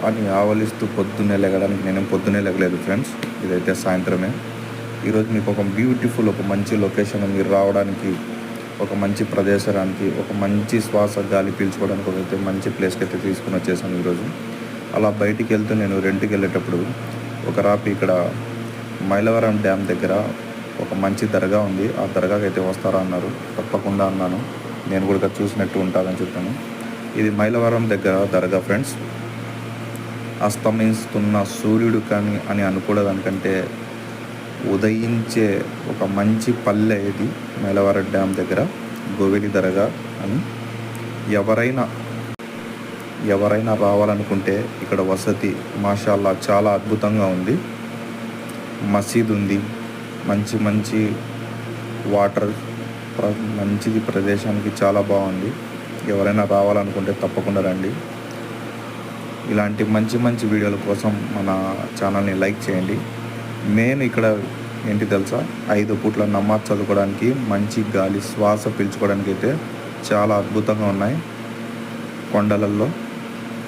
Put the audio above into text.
అని ఆవలిస్తూ పొద్దున్నే లెగడానికి నేనేం పొద్దున్నే లెగలేదు ఫ్రెండ్స్. ఇదైతే సాయంత్రమే. ఈరోజు మీకు ఒక బ్యూటిఫుల్ ఒక మంచి లొకేషన్ మీరు రావడానికి, ఒక మంచి ప్రదేశానికి, ఒక మంచి శ్వాస గాలి పీల్చుకోవడానికి ఒకైతే మంచి ప్లేస్కి అయితే తీసుకుని వచ్చేసాను ఈరోజు. అలా బయటికి వెళ్తూ నేను రెంట్కి వెళ్ళేటప్పుడు ఒక రాపి ఇక్కడ మైలవరం డ్యామ్ దగ్గర ఒక మంచి దర్గా ఉంది. ఆ దర్గాకి అయితే వస్తారా అన్నారు. తప్పకుండా అన్నాను. నేను కూడా చూసినట్టు ఉంటానని చెప్పాను. ఇది మైలవరం దగ్గర దర్గా ఫ్రెండ్స్. అస్తమిస్తున్న సూర్యుడు కానీ అని అనుకోవడానికంటే ఉదయించే ఒక మంచి పల్లె ఇది మైలవరం డ్యామ్ దగ్గర గోవేలి దర్గా అని. ఎవరైనా రావాలనుకుంటే ఇక్కడ వసతి మాషాల్లా చాలా అద్భుతంగా ఉంది. మసీద్ ఉంది, మంచి వాటర్ మంచిది, ప్రదేశానికి చాలా బాగుంది. ఎవరైనా రావాలనుకుంటే తప్పకుండా రండి. ఇలాంటి మంచి వీడియోల కోసం మన ఛానల్ని లైక్ చేయండి. మెయిన్ ఇక్కడ ఏంటి తెలుసా, 5 పూట్ల నమాజ్ చదువుకోవడానికి, మంచి గాలి శ్వాస పీల్చుకోవడానికి అయితే చాలా అద్భుతంగా ఉన్నాయి కొండలల్లో.